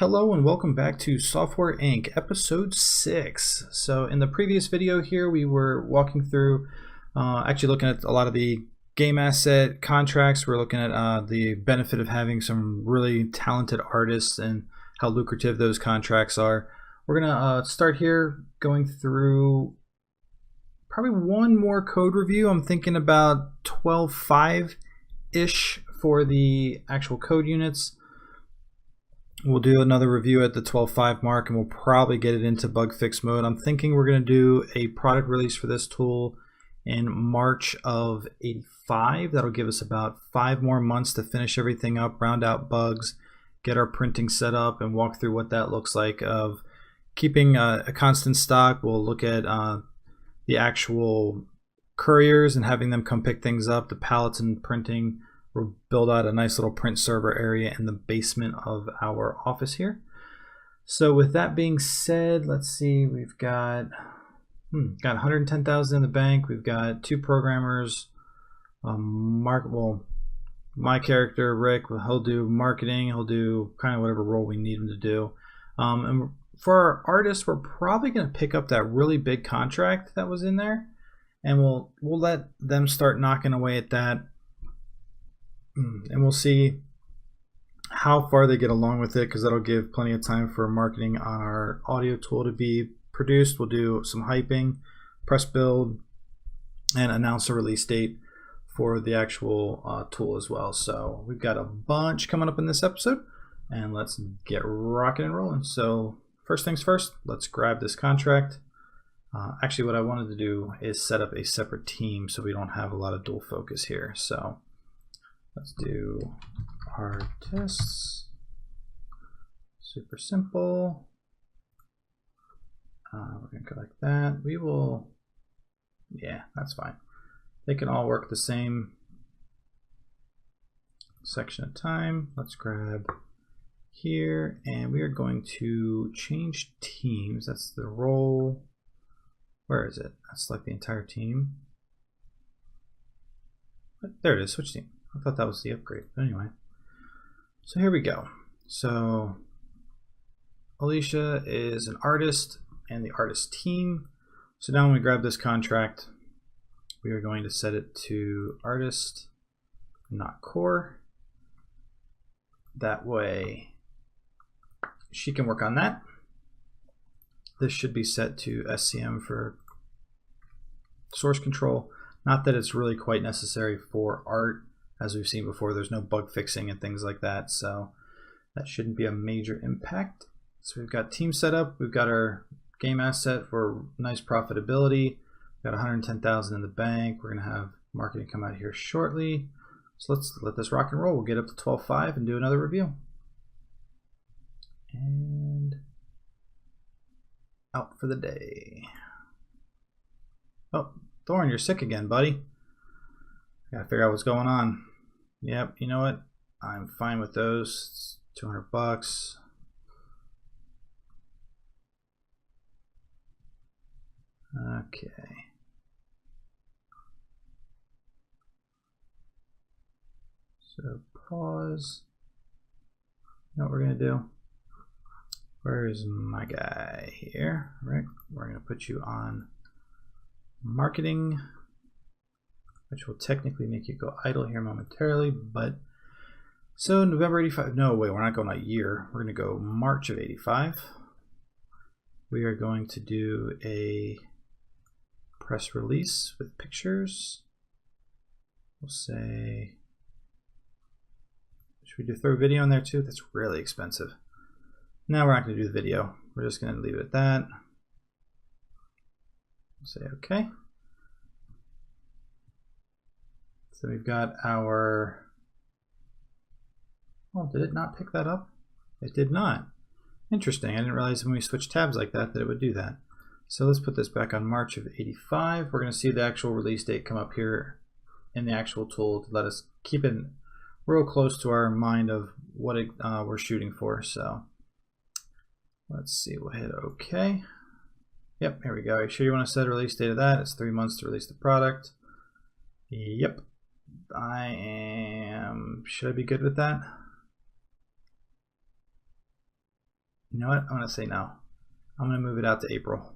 Hello and welcome back to Software Inc. episode 6. So in the previous video here we were walking through actually looking at a lot of the game asset contracts. We're looking at the benefit of having some really talented artists and how lucrative those contracts are. We're gonna start here going through probably one more code review. I'm thinking about 12.5-ish for the actual code units. We'll do another review at the 12.5 mark and we'll probably get it into bug fix mode. I'm thinking we're going to do a product release for this tool in March of 85. That'll give us about 5 more months to finish everything up, round out bugs, get our printing set up, and walk through what that looks like of keeping a constant stock. We'll look at the actual couriers and having them come pick things up, the pallets and printing. We'll build out a nice little print server area in the basement of our office here. So with that being said, let's see, we've got 110,000 in the bank. We've got 2 programmers. My character Rick, he'll do marketing. He'll do kind of whatever role we need him to do. And for our artists, we're probably going to pick up that really big contract that was in there, and we'll let them start knocking away at that. And we'll see how far they get along with it, because that'll give plenty of time for marketing on our audio tool to be produced. We'll do some hyping, press build, and announce a release date for the actual tool as well. So we've got a bunch coming up in this episode, and let's get rocking and rolling. So first things first, let's grab this contract. Actually, what I wanted to do is set up a separate team so we don't have a lot of dual focus here. So let's do artists, super simple. We're gonna go like that. We will, yeah, that's fine. They can all work the same section of time. Let's grab here, and we are going to change teams. That's the role. Where is it? That's like the entire team. There it is, switch team. I thought that was the upgrade, but anyway. So here we go. So Alicia is an artist and the artist team. So now when we grab this contract, we are going to set it to artist, not core. That way she can work on that. This should be set to SCM for source control. Not that it's really quite necessary for art. As we've seen before, there's no bug fixing and things like that, so that shouldn't be a major impact. So we've got team set up, we've got our game asset for nice profitability, we've got 110,000 in the bank. We're going to have marketing come out here shortly. So let's let this rock and roll. We'll get up to 12.5 and do another review. And out for the day. Oh, Thorn, you're sick again, buddy. Gotta figure out what's going on. Yep, you know what? I'm fine with those. It's $200. Okay. So pause. You know what we're gonna do? Where's my guy here? Rick, we're gonna put you on marketing, which will technically make you go idle here momentarily, but so November 85, no wait, we're not going a year, we're going to go March of 85. We are going to do a press release with pictures. We'll say, should we throw a video in there too? That's really expensive. No, we're not going to do the video. We're just going to leave it at that. Say okay. So we've got our, oh, did it not pick that up? It did not. Interesting. I didn't realize when we switch tabs like that that it would do that. So let's put this back on March of 85. We're going to see the actual release date come up here in the actual tool to let us keep it real close to our mind of what we're shooting for. So let's see, we'll hit OK. Yep, here we go. Are you sure you want to set a release date of that? It's 3 months to release the product. Yep. I am, should I be good with that? You know what? I'm going to say no. I'm going to move it out to April.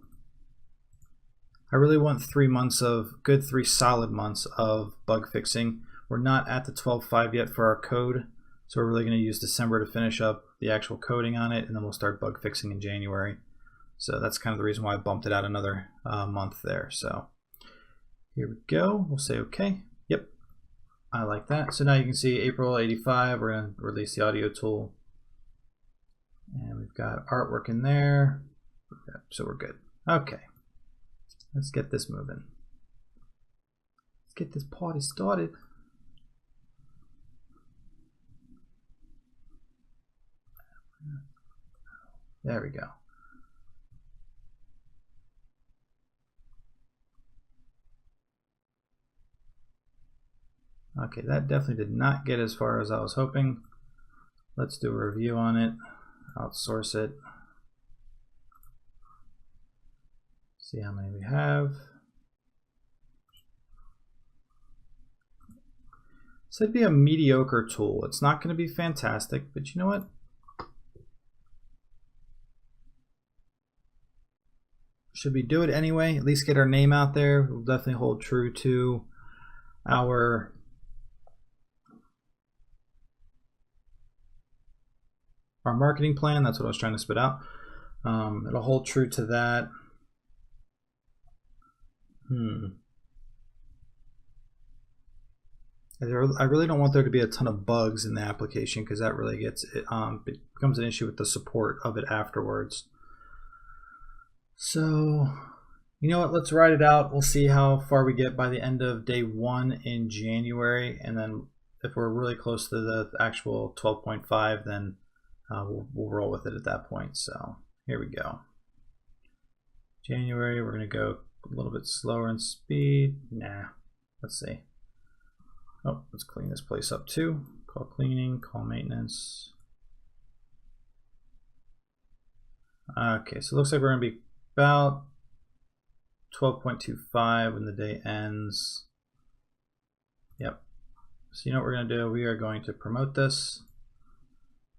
I really want 3 months of good, 3 solid months of bug fixing. We're not at the 12.5 yet for our code, so we're really going to use December to finish up the actual coding on it, and then we'll start bug fixing in January. So that's kind of the reason why I bumped it out another month there. So here we go. We'll say okay. Yep, I like that. So now you can see April 85. We're going to release the audio tool, and we've got artwork in there. So we're good. Okay. Let's get this moving. Let's get this party started. There we go. Okay, that definitely did not get as far as I was hoping. Let's do a review on it. Outsource it. See how many we have. So it'd be a mediocre tool. It's not going to be fantastic, but you know what? Should we do it anyway? At least get our name out there. We'll definitely hold true to our marketing plan. That's what I was trying to spit out. It'll hold true to that. I really don't want there to be a ton of bugs in the application, because that really gets it becomes an issue with the support of it afterwards. So you know what, let's ride it out. We'll see how far we get by the end of day 1 in January, and then if we're really close to the actual 12.5, then we'll roll with it at that point. So here we go. January, we're going to go a little bit slower in speed. Nah, let's see. Oh, let's clean this place up too. Call cleaning, call maintenance. Okay, so it looks like we're going to be about 12.25 when the day ends. Yep. So you know what we're going to do? We are going to promote this.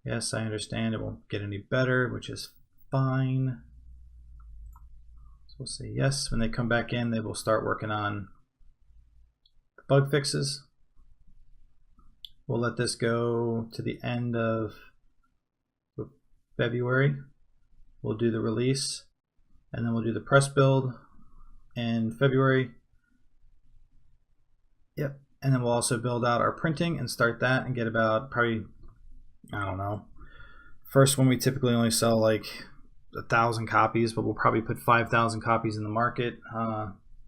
Yes, I understand it won't get any better, which is fine. So we'll say yes. When they come back in, they will start working on the bug fixes. We'll let this go to the end of February. We'll do the release, and then we'll do the press build in February. Yep. And then we'll also build out our printing and start that and get about probably, I don't know. First one, we typically only sell like 1,000 copies, but we'll probably put 5,000 copies in the market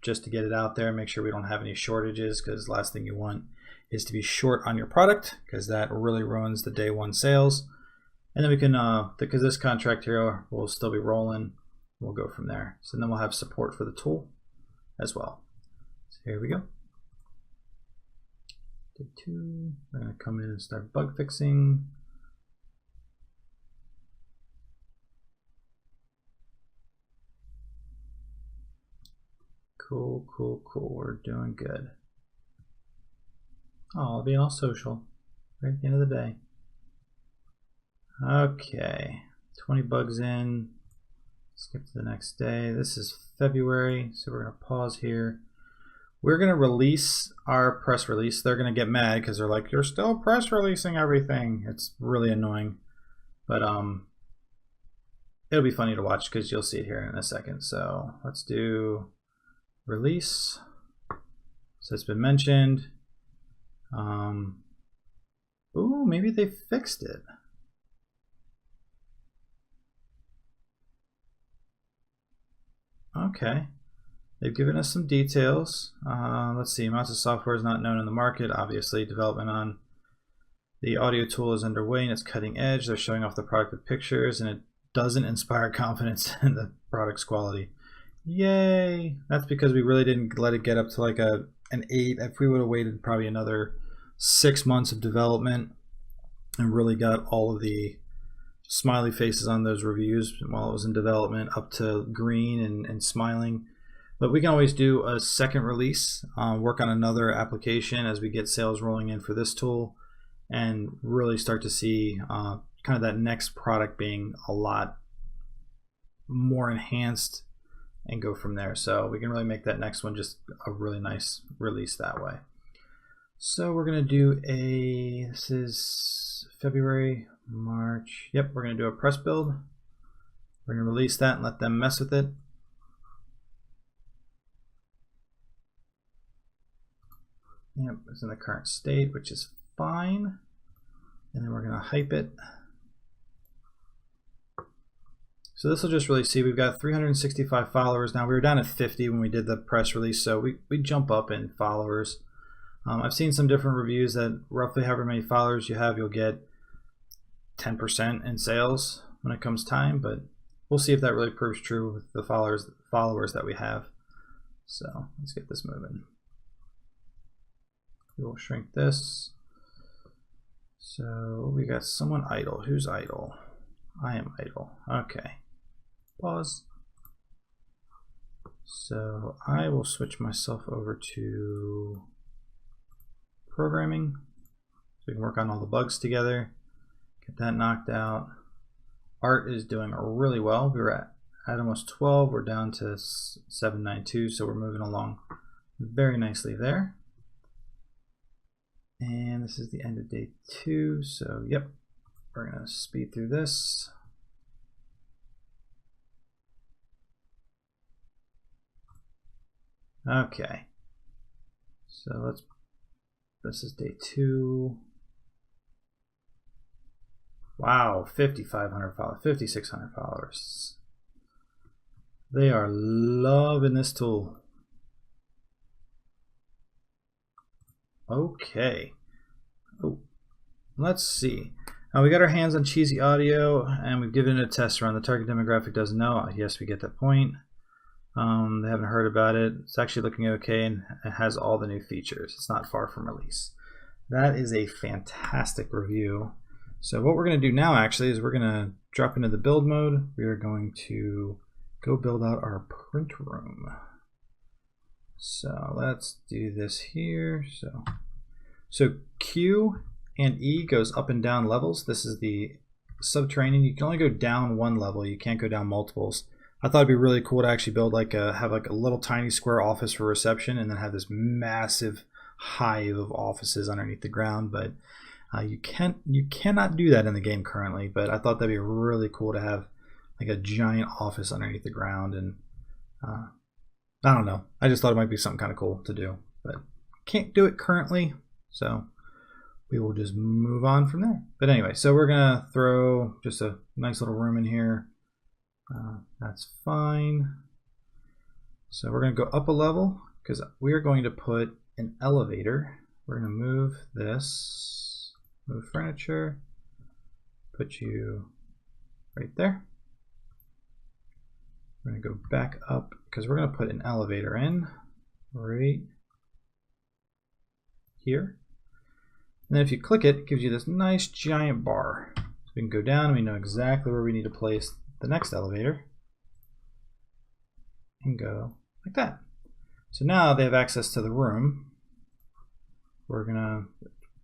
just to get it out there, make sure we don't have any shortages, because the last thing you want is to be short on your product, because that really ruins the day 1 sales. And then we can, because this contract here will still be rolling, we'll go from there. So then we'll have support for the tool as well. So here we go. Day 2, we're going to come in and start bug fixing. Cool, cool, cool. We're doing good. Oh, I'll be all social right at the end of the day. Okay, 20 bugs in. Skip to the next day. This is February, so we're going to pause here. We're going to release our press release. They're going to get mad because they're like, you're still press releasing everything. It's really annoying, but it'll be funny to watch because you'll see it here in a second. So let's do release. So it's been mentioned. Ooh, maybe they fixed it. Okay, they've given us some details. Let's see, amounts of software is not known in the market. Obviously, development on the audio tool is underway and it's cutting edge. They're showing off the product with pictures, and it doesn't inspire confidence in the product's quality. Yay! That's because we really didn't let it get up to like an 8. If we would have waited probably another 6 months of development and really got all of the smiley faces on those reviews while it was in development up to green and smiling. But we can always do a second release, work on another application as we get sales rolling in for this tool, and really start to see kind of that next product being a lot more enhanced and go from there. So we can really make that next one just a really nice release that way. So we're going to do this is February, March. Yep, we're going to do a press build. We're going to release that and let them mess with it. Yep, it's in the current state, which is fine. And then we're going to hype it. So this will just really see we've got 365 followers now. We were down at 50 when we did the press release, so we jump up in followers. I've seen some different reviews that roughly however many followers you have, you'll get 10% in sales when it comes time, but we'll see if that really proves true with the followers that we have. So let's get this moving. We will shrink this. So we got someone idle. Who's idle? I am idle. Okay. Pause. So I will switch myself over to programming so we can work on all the bugs together, get that knocked out. Art is doing really well. We were at almost 12. We're down to 792, so we're moving along very nicely there. And this is the end of day 2, so yep, we're going to speed through this. Okay, so this is day 2. Wow, 5,500 followers, 5,600 followers. They are loving this tool. Okay. Oh, let's see. We got our hands on Cheezy Audio, and we've given it a test run. The target demographic doesn't know. Yes, we get that point. They haven't heard about it. It's actually looking okay, and it has all the new features. It's not far from release. That is a fantastic review. So what we're going to do now actually is we're going to drop into the build mode. We are going to go build out our print room. So let's do this here. So Q and E goes up and down levels. This is the subterranean. You can only go down one level. You can't go down multiples. I thought it'd be really cool to actually build have a little tiny square office for reception and then have this massive hive of offices underneath the ground, but you cannot do that in the game currently. But I thought that'd be really cool to have like a giant office underneath the ground, and I don't know. I just thought it might be something kind of cool to do, but can't do it currently, so we will just move on from there. But anyway, so we're gonna throw just a nice little room in here. That's fine. So we're gonna go up a level because we are going to put an elevator. We're gonna move this, move furniture, put you right there. We're gonna go back up because we're gonna put an elevator in right here. And then if you click it, it gives you this nice giant bar. So we can go down and we know exactly where we need to place the next elevator and go like that. So now they have access to the room. We're gonna,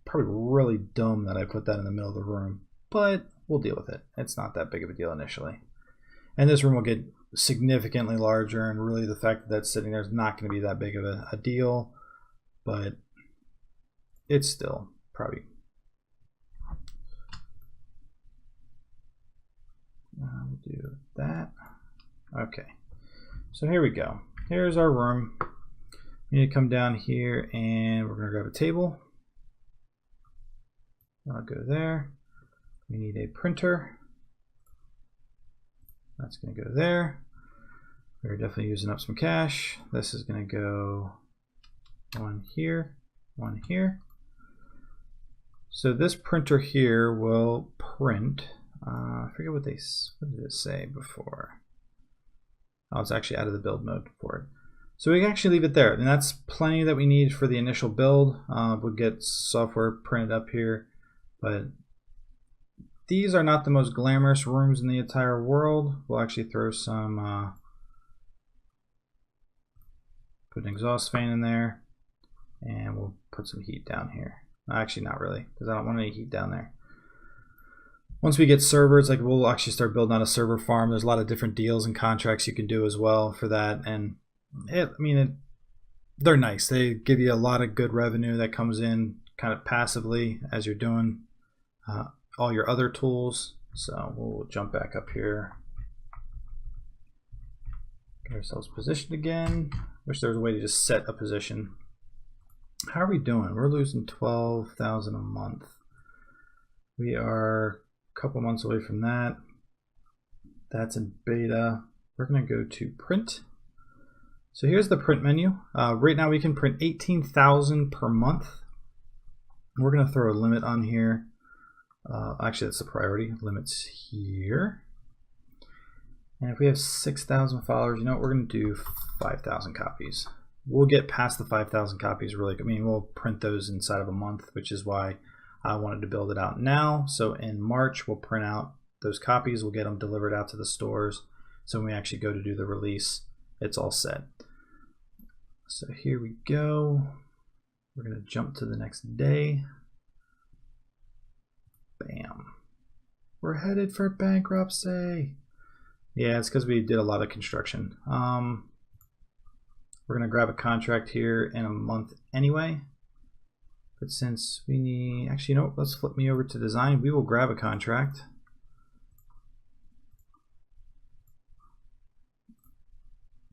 probably really dumb that I put that in the middle of the room, but we'll deal with it. It's not that big of a deal initially. And this room will get significantly larger, and really the fact that that's sitting there is not going to be that big of a deal, but it's still probably we'll do that. Okay, so here we go. Here's our room. We need to come down here and we're going to grab a table. I'll go there. We need a printer. That's going to go there. We're definitely using up some cash. This is going to go one here, one here. So this printer here will print. I forget what did it say before. Oh, it's actually out of the build mode for it. So we can actually leave it there, and that's plenty that we need for the initial build. We'll get software printed up here, but these are not the most glamorous rooms in the entire world. We'll actually throw some, put an exhaust fan in there, and we'll put some heat down here. Actually, not really, because I don't want any heat down there. once we get servers, like we'll actually start building out a server farm. There's a lot of different deals and contracts you can do as well for that. And they're nice. They give you a lot of good revenue that comes in kind of passively as you're doing all your other tools. So we'll jump back up here. Get ourselves positioned again. Wish there was a way to just set a position. How are we doing? We're losing 12,000 a month. We are a couple months away from that. That's in beta. We're going to go to print. So here's the print menu. Right now we can print 18,000 per month. We're going to throw a limit on here. Actually, that's the priority. Limits here. And if we have 6,000 followers, you know what? We're going to do 5,000 copies. We'll get past the 5,000 copies really. We'll print those inside of a month, which is why I wanted to build it out now. So in March, we'll print out those copies. We'll get them delivered out to the stores. So when we actually go to do the release, it's all set. So here we go. We're going to jump to the next day. Bam. We're headed for bankruptcy. Yeah, it's because we did a lot of construction. We're going to grab a contract here in a month anyway. But since we need, actually, you know what? Let's flip me over to design. We will grab a contract.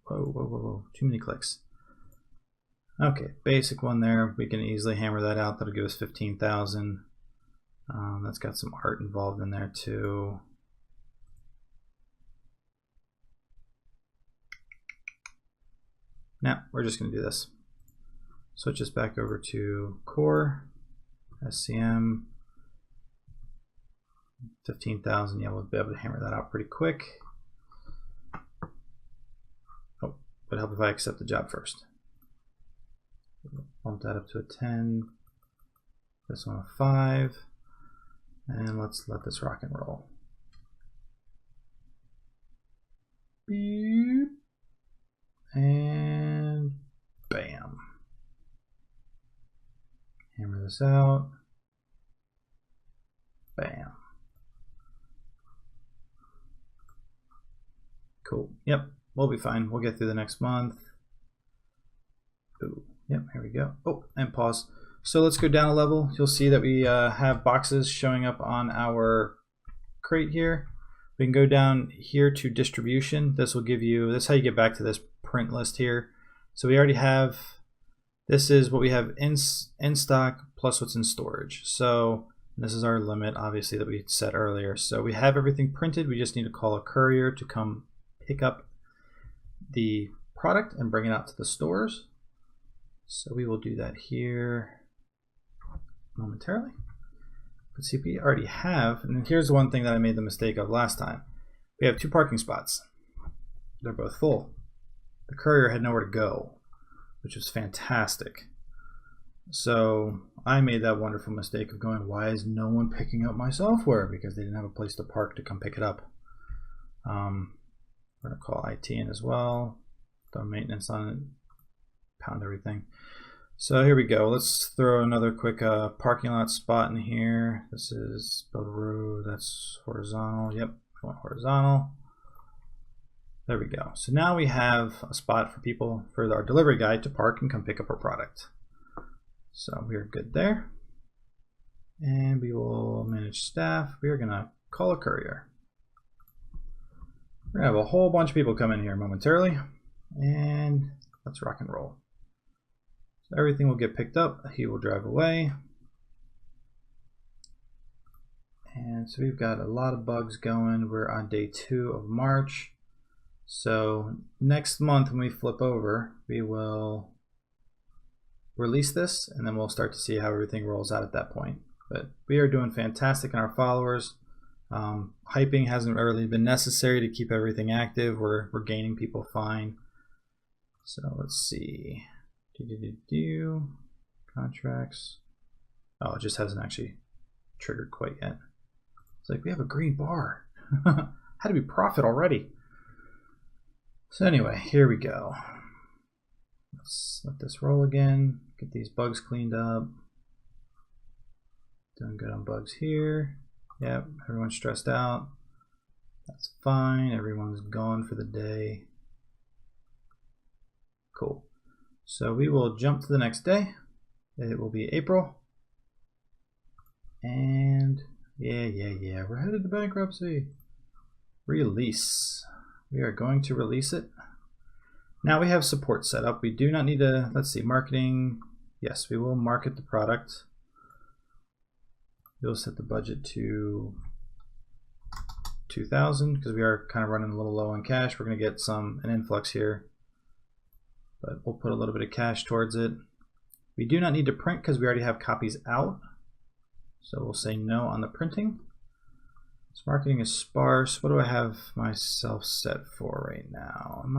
Whoa. Too many clicks. Okay, basic one there. We can easily hammer that out. That'll give us 15,000. That's got some art involved in there too. Now we're just going to do this. Switch this back over to core, SCM, 15,000. Yeah, we'll be able to hammer that out pretty quick. Oh, would help if I accept the job first. Bump that up to a 10. This one a 5. And let's let this rock and roll. Beep. And bam. Hammer this out. Bam. Cool. Yep, we'll be fine. We'll get through the next month. Ooh. Yep, here we go. Oh, and pause. So let's go down a level. You'll see that we have boxes showing up on our crate here. We can go down here to distribution. This will give you, this is how you get back to this print list here. So we already have, this is what we have in stock plus what's in storage. So this is our limit, obviously, that we set earlier. So we have everything printed. We just need to call a courier to come pick up the product and bring it out to the stores. So we will do that here momentarily. But see, we already have, and here's one thing that I made the mistake of last time. We have 2 parking spots. They're both full. The courier had nowhere to go, which was fantastic. So I made that wonderful mistake of going, why is no one picking up my software? Because they didn't have a place to park to come pick it up. We're going to call IT in as well, throw maintenance on it, pound everything. So here we go. Let's throw another quick parking lot spot in here. This is build a road. That's horizontal. Yep, I want horizontal. There we go. So now we have a spot for people, for our delivery guy to park and come pick up our product. So we're good there. And we will manage staff. We are going to call a courier. We're going to have a whole bunch of people come in here momentarily. And let's rock and roll. Everything will get picked up. He will drive away. And so we've got a lot of bugs going. We're on day 2 of March. So next month when we flip over, we will release this and then we'll start to see how everything rolls out at that point. But we are doing fantastic in our followers. Hyping hasn't really been necessary to keep everything active. We're gaining people fine. So let's see. Contracts. Oh, it just hasn't actually triggered quite yet. It's like we have a green bar. How do we profit already? So anyway, here we go. Let's let this roll again. Get these bugs cleaned up. Doing good on bugs here. Yep, everyone's stressed out. That's fine. Everyone's gone for the day. Cool. So we will jump to the next day. It will be April. And yeah, we're headed to bankruptcy. Release. We are going to release it. Now we have support set up. We do not need to, let's see, marketing. Yes, we will market the product. We'll set the budget to 2,000 because we are kind of running a little low on cash. We're going to get an influx here, but we'll put a little bit of cash towards it. We do not need to print because we already have copies out. So we'll say no on the printing. This marketing is sparse. What do I have myself set for right now? I'm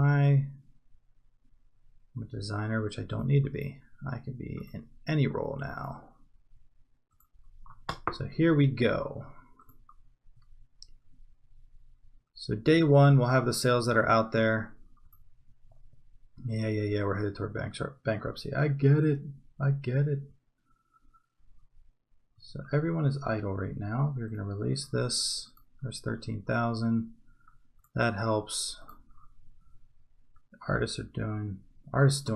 a designer, which I don't need to be. I can be in any role now. So here we go. So day one, we'll have the sales that are out there. Yeah, we're headed toward bankruptcy. I get it. So everyone is idle right now. We're going to release this. There's 13,000. That helps. Artists are doing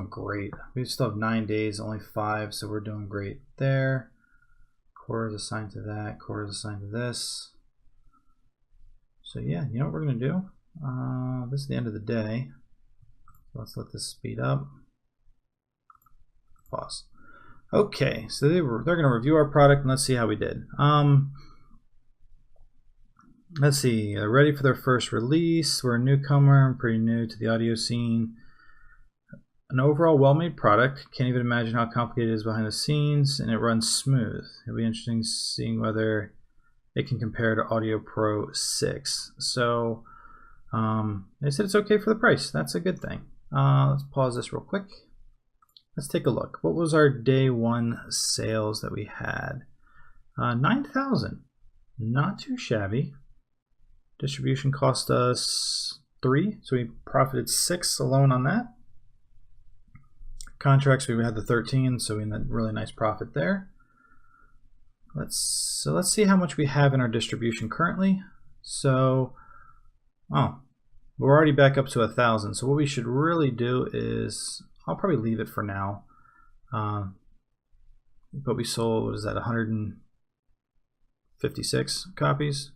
great. We still have 9 days, only 5, so we're doing great there. Core is assigned to that. Core is assigned to this. So yeah, you know what we're going to do? This is the end of the day. Let's let this speed up. Pause. Okay, so they're going to review our product and let's see how we did. Let's see, ready for their first release. We're a newcomer, I'm pretty new to the audio scene. An overall well-made product. Can't even imagine how complicated it is behind the scenes, and it runs smooth. It'll be interesting seeing whether it can compare to Audio Pro 6. So they said it's okay for the price. That's a good thing. Let's pause this real quick. Let's take a look. What was our day one sales that we had? 9,000. Not too shabby. Distribution cost us 3, so we profited 6 alone on that. Contracts, we had the 13, so we had a really nice profit there. Let's see how much we have in our distribution currently. So, we're already back up to 1,000. So what we should really do is, I'll probably leave it for now. But we sold, what is that, 156 copies.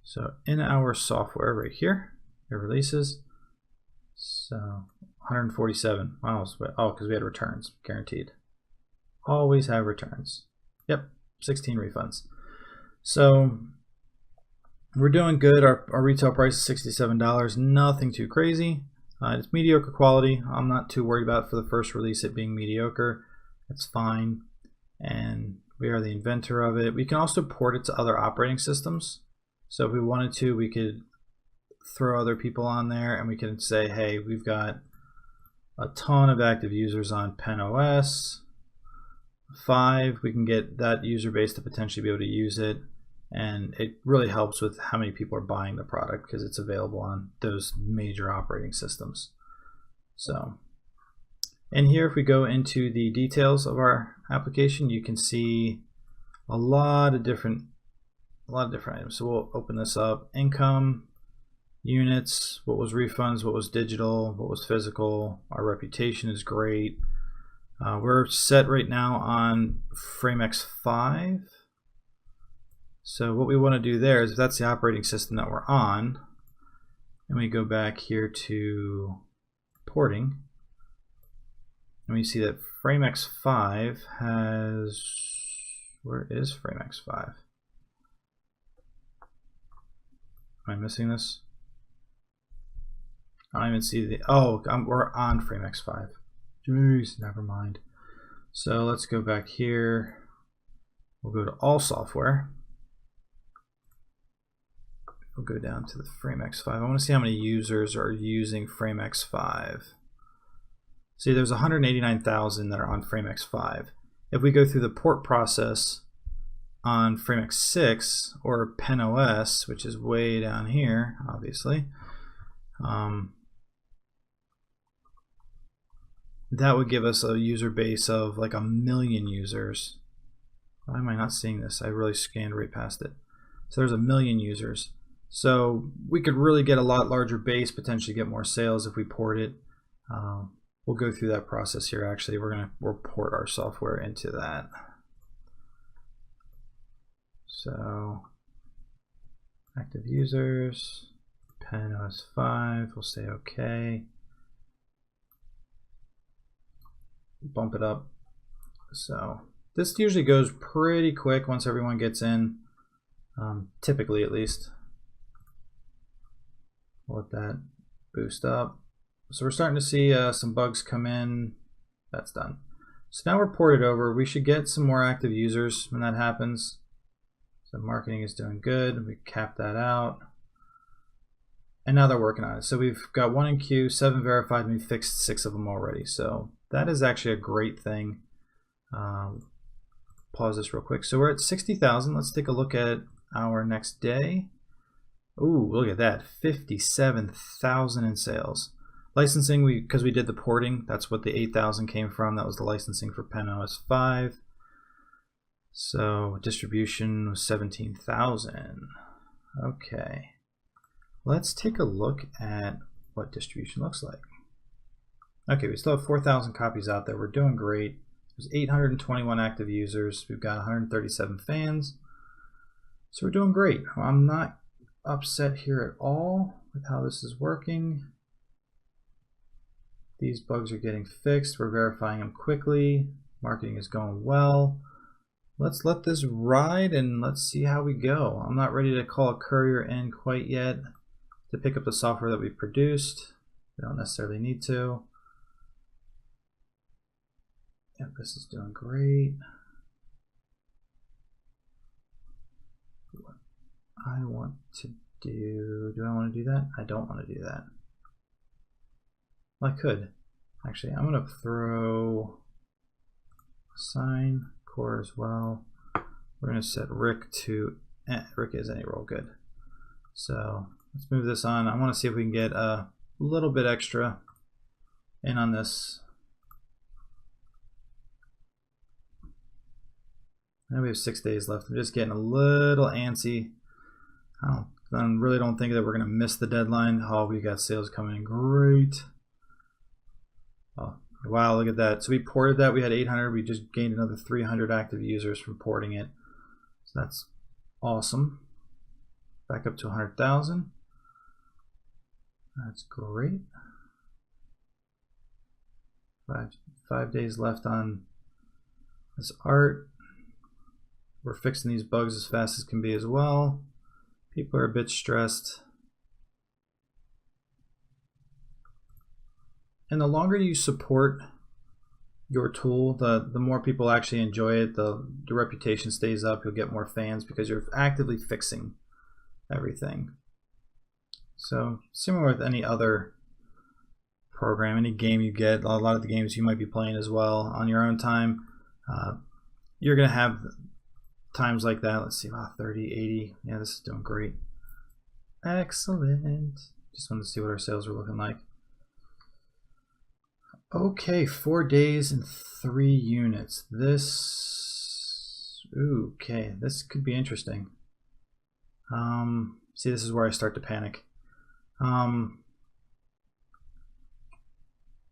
So in our software right here, it releases. So 147. Wow, because we had returns, guaranteed. Always have returns. Yep, 16 refunds. So we're doing good. Our retail price is $67. Nothing too crazy. It's mediocre quality. I'm not too worried about for the first release it being mediocre. That's fine. And we are the inventor of it. We can also port it to other operating systems. So if we wanted to, we could throw other people on there and we can say, hey, we've got a ton of active users on PenOS 5. We can get that user base to potentially be able to use it. And it really helps with how many people are buying the product because it's available on those major operating systems. So, and here if we go into the details of our application, you can see a lot of different items. So we'll open this up. Income, units, what was refunds, what was digital, what was physical. Our reputation is great. We're set right now on FrameX 5. So what we want to do there is, if that's the operating system that we're on, and we go back here to porting, and we see that FrameX 5 has, where is FrameX 5? Am I missing this? I don't even see the, we're on FrameX 5. Jeez, never mind. So let's go back here. We'll go to all software. We'll go down to the FrameX 5. I want to see how many users are using FrameX 5. See, there's 189,000 that are on FrameX 5. If we go through the port process on FrameX 6 or PenOS, which is way down here, obviously, that would give us a user base of like 1 million users. Why am I not seeing this? I really scanned right past it. So there's 1 million users. So we could really get a lot larger base, potentially get more sales if we port it. We'll go through that process here. Actually, we'll port our software into that. So active users, Pen OS 5, we'll say okay. Bump it up. So this usually goes pretty quick once everyone gets in, typically at least. We'll let that boost up. So we're starting to see some bugs come in. That's done. So now we're ported over. We should get some more active users when that happens. So marketing is doing good. We cap that out. And now they're working on it. So we've got 1 in queue, 7 verified, and we fixed 6 of them already. So that is actually a great thing. Pause this real quick. So we're at 60,000. Let's take a look at our next day. Ooh, look at that, 57,000 in sales. Licensing, because we did the porting, that's what the 8,000 came from. That was the licensing for Pen OS 5. So distribution was 17,000. Okay, let's take a look at what distribution looks like. Okay, we still have 4,000 copies out there. We're doing great. There's 821 active users. We've got 137 fans. So we're doing great. I'm not upset here at all with how this is working. These bugs are getting fixed. We're verifying them quickly. Marketing is going well. Let's let this ride and let's see how we go. I'm not ready to call a courier in quite yet to pick up the software that we produced. We don't necessarily need to. Yep, this is doing great. What I want to do I want to do that? I don't want to do that. Well, I could. Actually, I'm going to throw assign core as well. We're going to set Rick to, Rick is any role, good. So let's move this on. I want to see if we can get a little bit extra in on this. I know we have 6 days left. I'm just getting a little antsy. I really don't think that we're going to miss the deadline. Oh, we got sales coming in great. Oh, wow, look at that. So we ported that. We had 800. We just gained another 300 active users from porting it. So that's awesome. Back up to 100,000. That's great. 5 days left on this art. We're fixing these bugs as fast as can be as well. People are a bit stressed. And the longer you support your tool, the more people actually enjoy it, the reputation stays up, you'll get more fans because you're actively fixing everything. So similar with any other program, any game you get, a lot of the games you might be playing as well on your own time, you're going to have times like that. Let's see, wow, 30, 80. Yeah, this is doing great. Excellent. Just wanted to see what our sales were looking like. Okay, 4 days and 3 units. This, okay, this could be interesting. See, this is where I start to panic.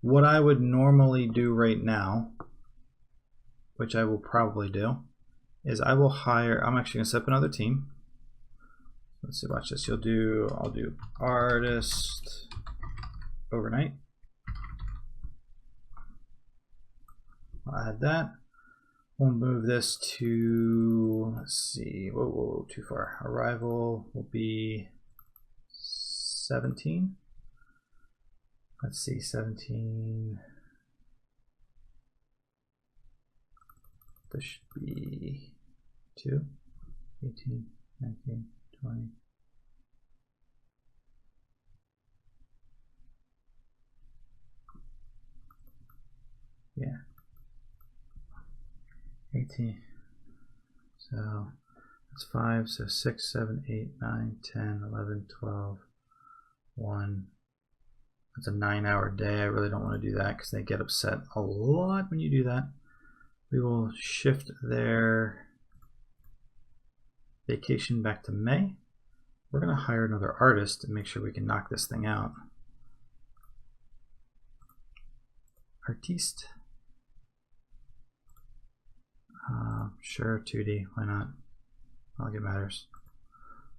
What I would normally do right now, which I will probably do, is I will hire, I'm actually going to set up another team. Let's see, watch this. I'll do artist overnight. I'll add that. We'll move this to, let's see, whoa, too far. Arrival will be 17. Let's see, 17. This should be 2, 18, 19, 20. Yeah. 18. So that's 5. So 6, 7, 8, 9, 10, 11, 12, 1. That's a 9-hour day. I really don't want to do that because they get upset a lot when you do that. We will shift their Vacation back to May. We're going to hire another artist and make sure we can knock this thing out. Artiste. Sure, 2D. Why not? I don't think it matters.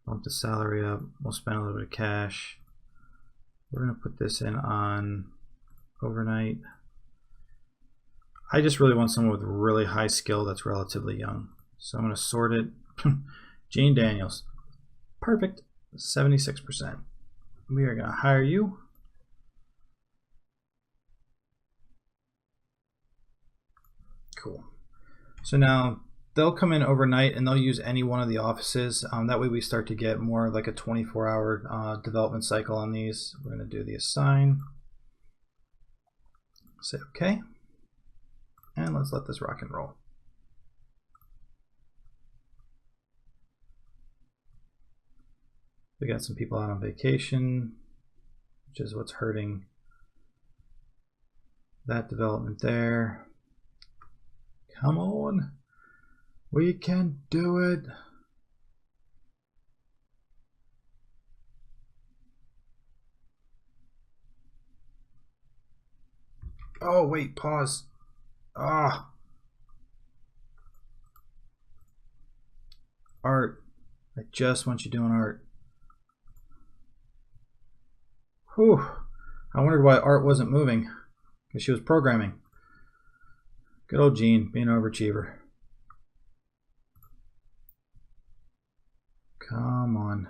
Bump the salary up. We'll spend a little bit of cash. We're going to put this in on overnight. I just really want someone with really high skill that's relatively young. So I'm going to sort it. Gene Daniels. Perfect. 76%. We are going to hire you. Cool. So now they'll come in overnight and they'll use any one of the offices. That way we start to get more like a 24-hour development cycle on these. We're going to do the assign. Say OK. And let's let this rock and roll. We got some people out on vacation, which is what's hurting that development there. Come on. We can do it. Oh, wait, pause. Ah. Art. I just want you doing art. Whew. I wondered why art wasn't moving. Because she was programming. Good old Gene, being an overachiever. Come on.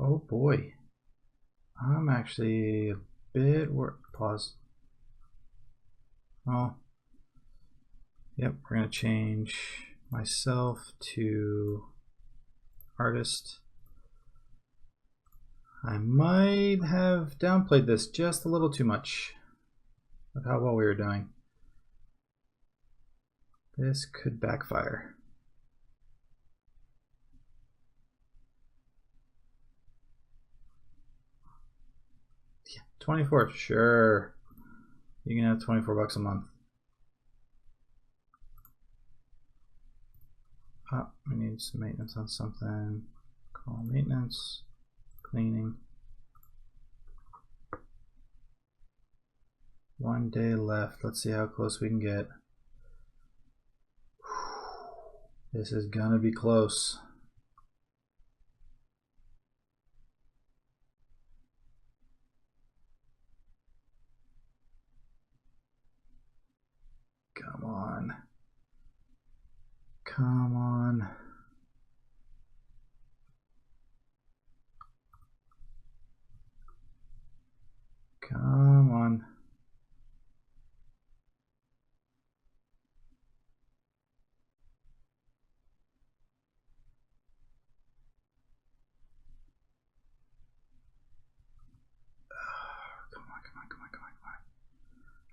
Oh boy. I'm actually a bit worried. Pause. Oh. Yep, we're going to change myself to artist. I might have downplayed this just a little too much of how well we were doing. This could backfire. Yeah, 24, sure. You can have 24 bucks a month. Oh, we need some maintenance on something. Call maintenance, cleaning. 1 day left. Let's see how close we can get. This is gonna be close. Come on. Come on. Come on.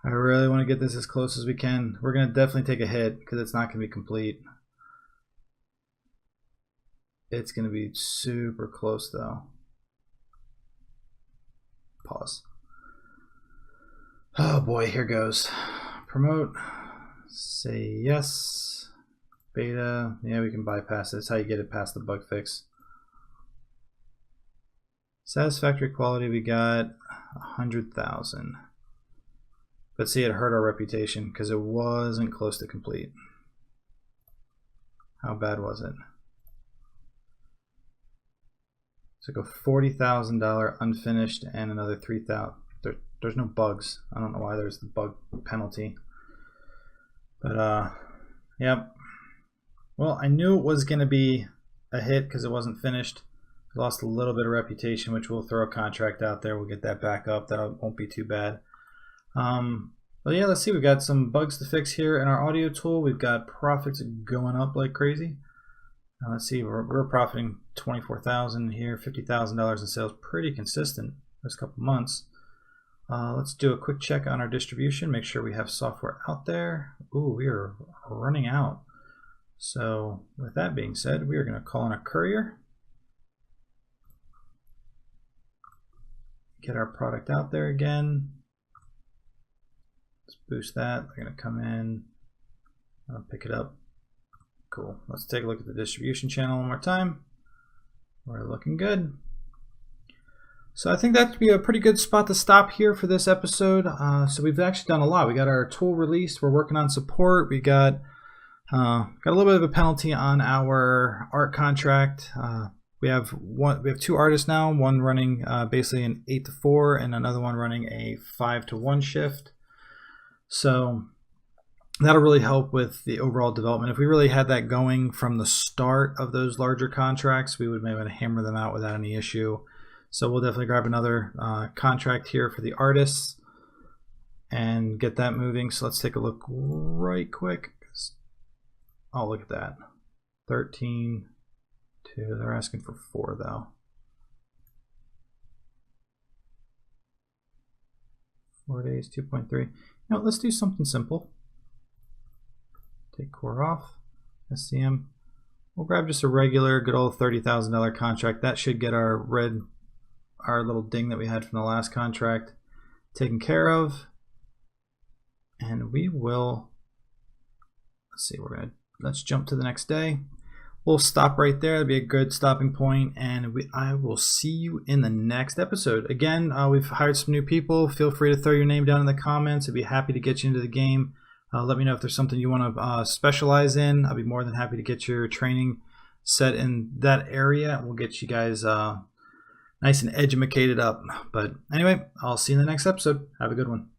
I really want to get this as close as we can. We're going to definitely take a hit because it's not going to be complete. It's going to be super close though. Pause. Oh boy, here goes. Promote. Say yes. Beta. Yeah, we can bypass it. That's how you get it past the bug fix. Satisfactory quality, we got 100,000. But see, it hurt our reputation because it wasn't close to complete. How bad was it? So go $40,000 unfinished and another 3,000. There's no bugs. I don't know why there's the bug penalty. But yep. Well, I knew it was going to be a hit because it wasn't finished. Lost a little bit of reputation, which we'll throw a contract out there. We'll get that back up. That won't be too bad. But yeah, let's see. We've got some bugs to fix here in our audio tool. We've got profits going up like crazy. Let's see. We're profiting 24,000 here, $50,000 in sales. Pretty consistent this couple months. Let's do a quick check on our distribution. Make sure we have software out there. Ooh, we are running out. So with that being said, we are going to call in a courier. get our product out there again. Let's boost that. They're going to come in. I'll pick it up. Cool. Let's take a look at the distribution channel one more time. We're looking good. So I think that would be a pretty good spot to stop here for this episode. So we've actually done a lot. We got our tool released. We're working on support. We got a little bit of a penalty on our art contract. We have two artists now. One running basically an 8 to 4, and another one running a 5 to 1 shift. So that'll really help with the overall development. If we really had that going from the start of those larger contracts, we would be able to hammer them out without any issue. So we'll definitely grab another contract here for the artists and get that moving. So let's take a look right quick. Oh, look at that. 13, 2. They're asking for 4 though. 4 days, 2.3. Now let's do something simple. Take core off, SCM. We'll grab just a regular good old $30,000 contract. That should get our little ding that we had from the last contract taken care of. And we will, let's see, let's jump to the next day. We'll stop right there. That'd be a good stopping point, and I will see you in the next episode. Again, we've hired some new people. Feel free to throw your name down in the comments. I'd be happy to get you into the game. Let me know if there's something you want to specialize in. I'll be more than happy to get your training set in that area. We'll get you guys nice and educated up. But anyway, I'll see you in the next episode. Have a good one.